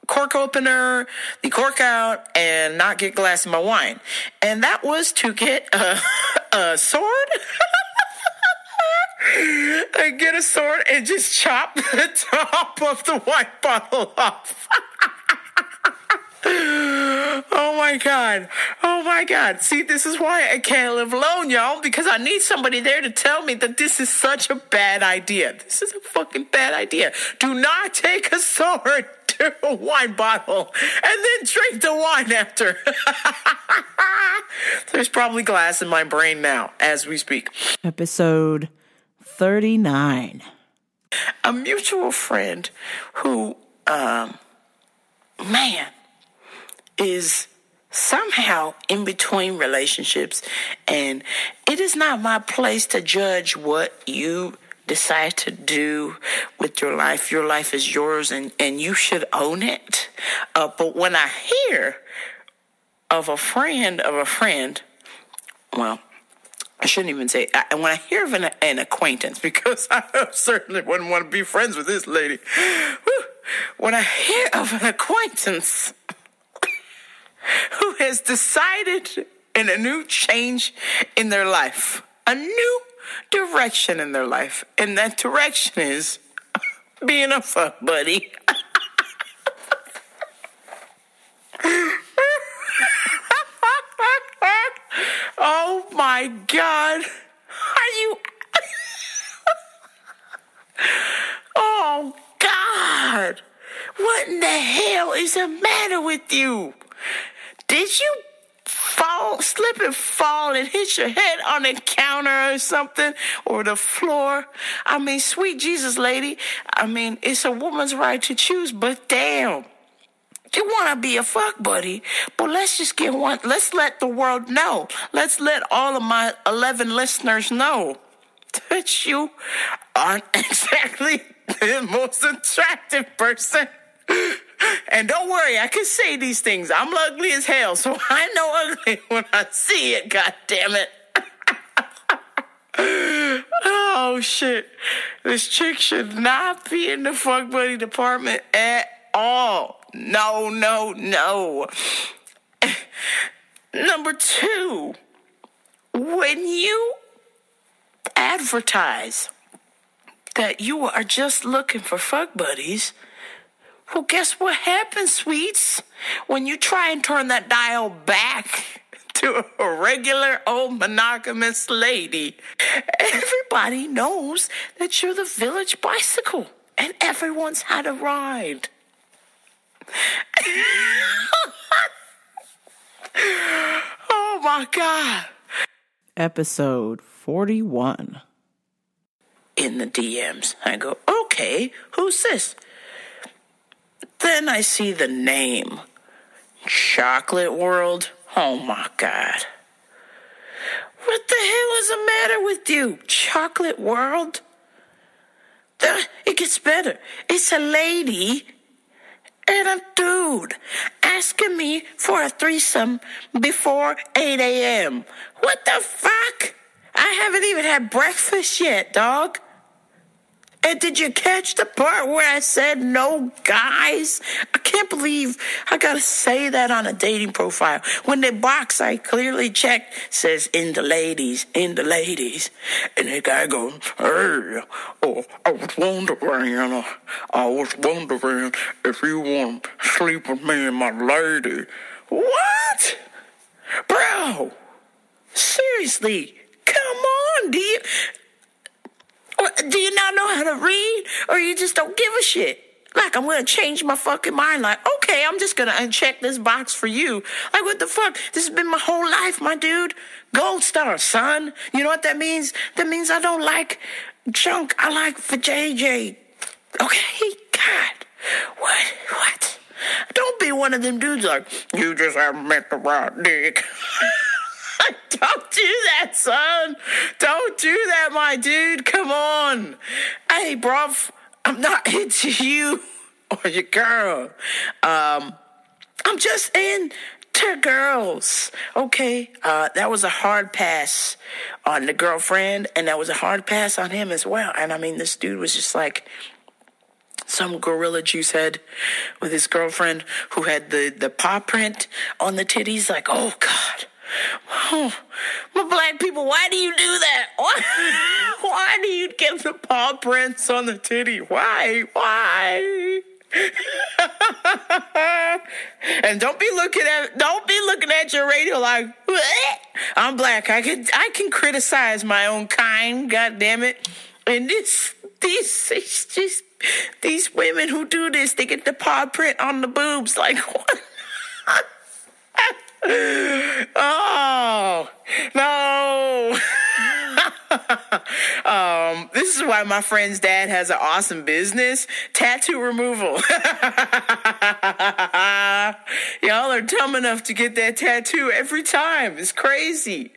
S4: cork opener, the cork out, and not get glass in my wine. And that was to get a sword. I get a sword and just chop the top of the wine bottle off. Oh my God. Oh my God. See, this is why I can't live alone, y'all, because I need somebody there to tell me that this is such a bad idea. This is a fucking bad idea. Do not take a sword to a wine bottle and then drink the wine after. There's probably glass in my brain now as we speak. Episode 39. A mutual friend who, is somehow in between relationships, and it is not my place to judge what you decide to do with your life. Your life is yours, and you should own it. But when I hear of a friend, well, I shouldn't even say, when I hear of an acquaintance, because I certainly wouldn't want to be friends with this lady. When I hear of an acquaintance who has decided in a new change in their life, a new direction in their life, and that direction is being a fuck buddy. Oh my God. Are you? Oh God. What in the hell is the matter with you? Did you slip and fall and hit your head on the counter or something, or the floor? I mean, sweet Jesus, lady. I mean, it's a woman's right to choose, but damn. You want to be a fuck buddy, but let's just get one. Let's let the world know. Let's let all of my 11 listeners know that you aren't exactly the most attractive person. And don't worry, I can say these things. I'm ugly as hell, so I know ugly when I see it, God damn it. Oh, shit. This chick should not be in the fuck buddy department at all. No. Number 2, when you advertise that you are just looking for fuck buddies, well, guess what happens, sweets? When you try and turn that dial back to a regular old monogamous lady, everybody knows that you're the village bicycle and everyone's had a ride. Oh my God. Episode 41. In the DMs, I go, okay, who's this? Then I see the name, Chocolate World. Oh my God. What the hell is the matter with you, Chocolate World? It gets better. It's a lady and a dude asking me for a threesome before 8 a.m. What the fuck? I haven't even had breakfast yet, dog. And did you catch the part where I said no guys? I can't believe I gotta say that on a dating profile. When the box I clearly checked says in the ladies. And the guy goes, hey, I was wondering if you want to sleep with me and my lady. What? Bro, seriously, come on, do you not know how to read, or you just don't give a shit? Like, I'm going to change my fucking mind. Like, okay, I'm just going to uncheck this box for you. Like, what the fuck? This has been my whole life, my dude. Gold star, son. You know what that means? That means I don't like junk. I like for JJ. Okay? God. What? Don't be one of them dudes like, you just haven't met the right dick. Don't do that, son. Don't do that, my dude. Come on. Hey, bruv, I'm not into you or your girl. I'm just into girls. Okay, that was a hard pass on the girlfriend, and that was a hard pass on him as well. And I mean, this dude was just like some gorilla juice head with his girlfriend who had the paw print on the titties. Like, oh, God. Oh, my black people, why do you do that? Why do you get the paw prints on the titty? Why? And don't be looking at your radio like, bleh. I'm black. I can criticize my own kind. God damn it. And these women who do this, they get the paw print on the boobs. Like, what? Oh, no. This is why my friend's dad has an awesome business, tattoo removal. Y'all are dumb enough to get that tattoo every time. It's crazy.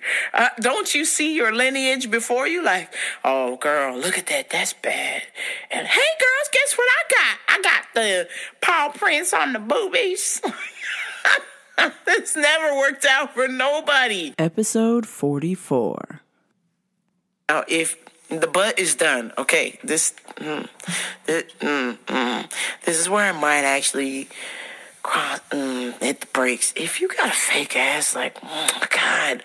S4: Don't you see your lineage before you? Like, oh, girl, look at that. That's bad. And hey, girls, guess what I got? I got the paw prints on the boobies. This never worked out for nobody.
S5: Episode 44.
S4: Now, if the butt is done, okay, this is where I might actually hit the brakes. If you got a fake ass, like, oh, God,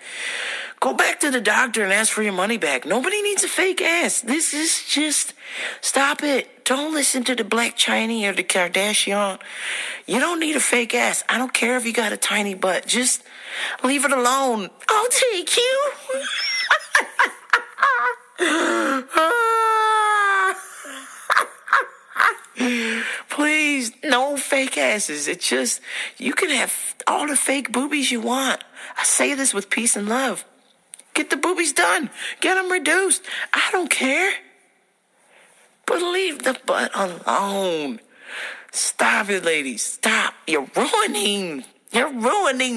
S4: go back to the doctor and ask for your money back. Nobody needs a fake ass. This is just, stop it. Don't listen to the Black Chinese or the Kardashian. You don't need a fake ass. I don't care if you got a tiny butt. Just leave it alone. I'll take you. Please, no fake asses. It's just, you can have all the fake boobies you want. I say this with peace and love. Get the boobies done. Get them reduced. I don't care. But leave the butt alone. Stop it, ladies. Stop. You're ruining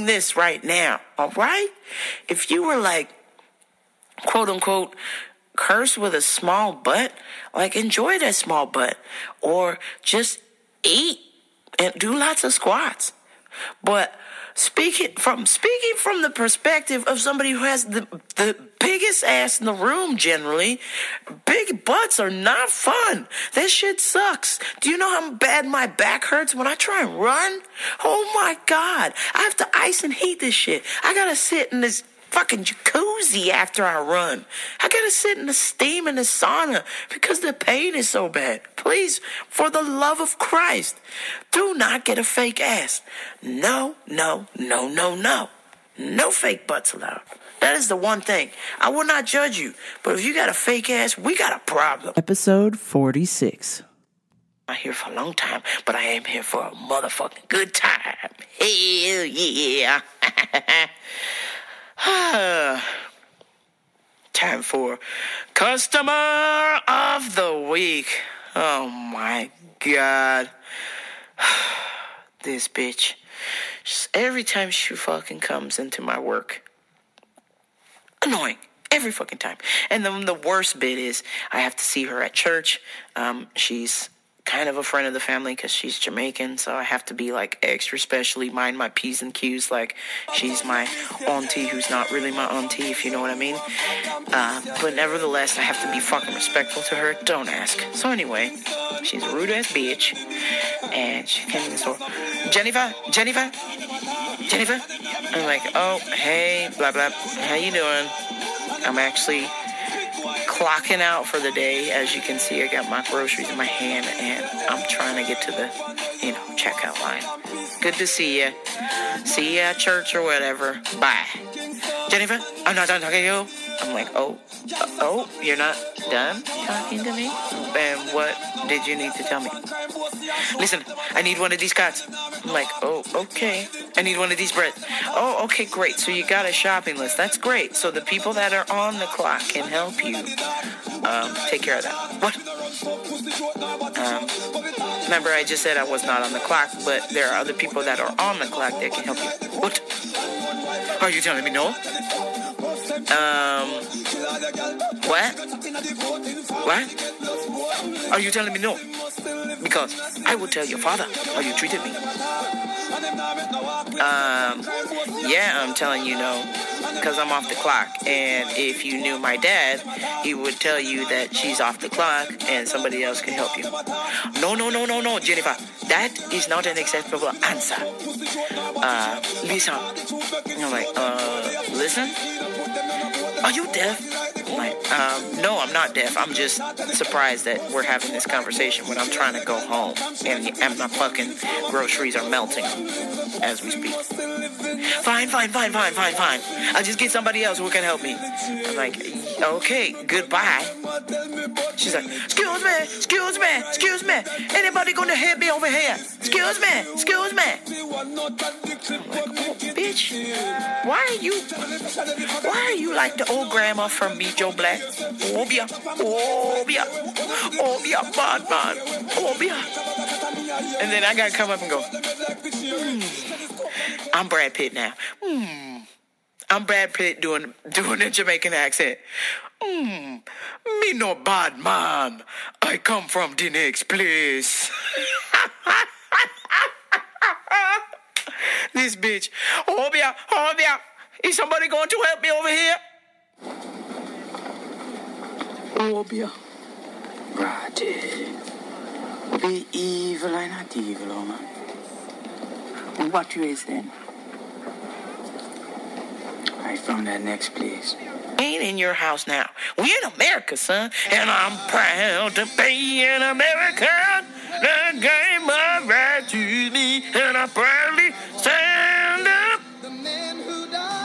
S4: this right now. All right? If you were like, quote unquote, cursed with a small butt, like, enjoy that small butt. Or just eat and do lots of squats. But speaking from the perspective of somebody who has the biggest ass in the room, generally, big butts are not fun. That shit sucks. Do you know how bad my back hurts when I try and run? Oh my God. I have to ice and heat this shit. I gotta sit in this fucking jacuzzi after I run. I gotta sit in the steam in the sauna because the pain is so bad. Please, for the love of Christ, do not get a fake ass. No. No fake butts allowed. That is the one thing. I will not judge you, but if you got a fake ass, we got a problem.
S5: Episode 46.
S4: I'm here for a long time, but I am here for a motherfucking good time. Hell yeah. Time for Customer of the Week. Oh my God. This bitch. Just every time she fucking comes into my work. Annoying. Every fucking time. And then the worst bit is I have to see her at church. She's kind of a friend of the family because she's Jamaican, so I have to be like extra specially mind my P's and Q's, like she's my auntie who's not really my auntie, if you know what I mean. But nevertheless, I have to be fucking respectful to her. Don't ask. So anyway, she's a rude ass bitch, and she came in the store. Jennifer. I'm like, oh, hey, blah blah. How you doing? I'm actually clocking out for the day. As you can see, I got my groceries in my hand, and I'm trying to get to the, checkout line. Good to see you. See you at church or whatever. Bye. Jennifer, I'm not done talking to you. I'm like, oh, you're not done talking to me? And what did you need to tell me? Listen, I need one of these cards. I'm like, oh, okay. I need one of these breads. Oh, okay, great. So you got a shopping list. That's great. So the people that are on the clock can help you take care of that. What? Remember, I just said I was not on the clock, but there are other people that are on the clock that can help you. What? Are you telling me no? What? Are you telling me no? Because I will tell your father how you treated me. Yeah, I'm telling you no, because I'm off the clock. And if you knew my dad, he would tell you that she's off the clock and somebody else can help you. No, Jennifer. That is not an acceptable answer. Listen. I'm like, listen? Are you deaf? I'm like, no, I'm not deaf. I'm just surprised that we're having this conversation when I'm trying to go home and my fucking groceries are melting as we speak. Fine. I'll just get somebody else who can help me. I'm like, okay, goodbye. She's like, excuse me. Anybody gonna help me over here? Excuse me. I'm like, oh, bitch, why are you like the old grandma from Meet Joe Black? Obia, bad man, Obia. And then I gotta come up and go, I'm Brad Pitt now. I'm Brad Pitt doing a Jamaican accent. Me no bad man. I come from the next place. This bitch. Obia. Is somebody going to help me over here? Obia. Right. Be evil and not evil, oh man. What you is then? I found that next place. Ain't in your house now. We in America, son. And I'm proud to be an American. That gave my right to me. And I proudly stand up.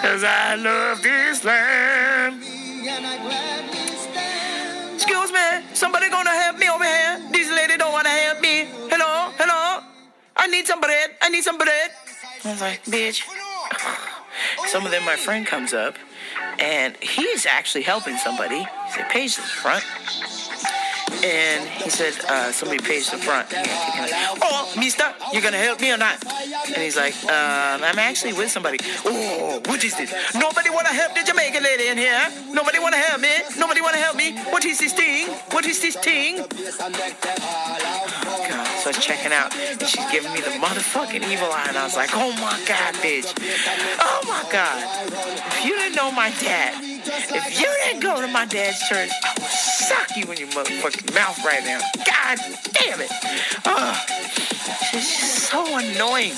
S4: Cause I love this land. Excuse me. Somebody gonna help me over here? This lady don't wanna help me. Hello? I need some bread. I was like, bitch. Some of them, my friend comes up, and he's actually helping somebody. He said, page the front. And he said, somebody page the front. Oh, mister, you gonna help me or not? And he's like, I'm actually with somebody. Oh, what is this? Nobody wanna help the Jamaican lady in here? Nobody wanna help me? What is this thing? Oh, God. So I was checking out, and she's giving me the motherfucking evil eye, and I was like, oh my God, bitch. Oh my God. If you didn't know my dad, if you didn't go to my dad's church, I would suck you in your motherfucking mouth right now. God damn it. She's just so annoying.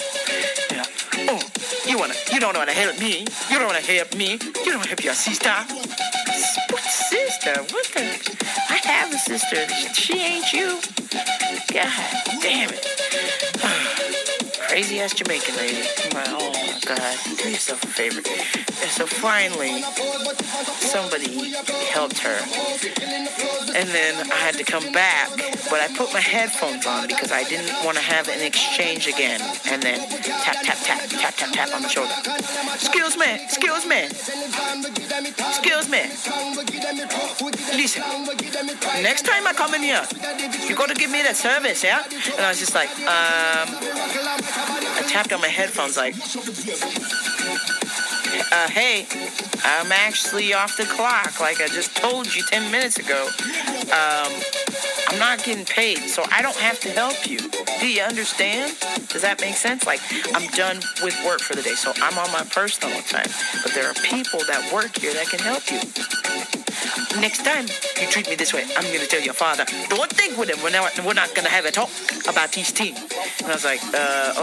S4: Yeah. Oh, you don't want to help me. You don't want to help me. You don't help your sister. What sister? What the? I have a sister. She ain't you. God damn it. Crazy ass Jamaican lady. Oh my God. Do yourself a favor. And so finally, somebody helped her. And then I had to come back, but I put my headphones on because I didn't want to have an exchange again. And then tap on the shoulder. Excuse me. Listen, next time I come in here, you got to give me that service, yeah? And I was just like, I tapped on my headphones like, hey, I'm actually off the clock, like I just told you 10 minutes ago. I'm not getting paid, so I don't have to help you. Do you understand? Does that make sense? Like, I'm done with work for the day, so I'm on my personal time. But there are people that work here that can help you. Next time you treat me this way, I'm going to tell your father, don't think with him. We're not going to have a talk about these things. And I was like,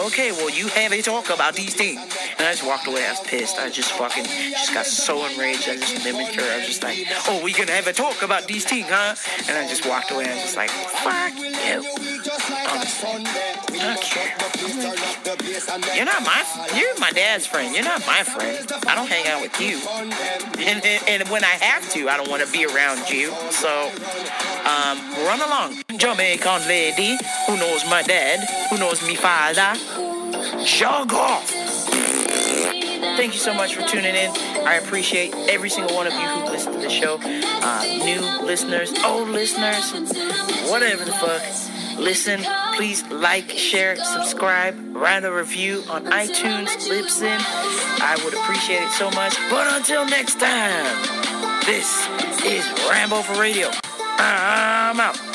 S4: okay, well, you have a talk about these things. And I just walked away. I was pissed. I just got so enraged. I just mimicked her. I was just like, oh, we going to have a talk about these things, huh? And I just walked away. I was just like, fuck you. Honestly, I don't care. You're my dad's friend. You're not my friend. I don't hang out with you. And when I have to, I don't want to be around you. So, run along. Jamaican lady who knows my dad, who knows me father. Jog off. Thank you so much for tuning in. I appreciate every single one of you who listen to the show. New listeners, old listeners, whatever the fuck. Listen, please like, share, subscribe, write a review on iTunes, Libsyn. I would appreciate it so much. But until next time, this is Rambo for Radio. I'm out.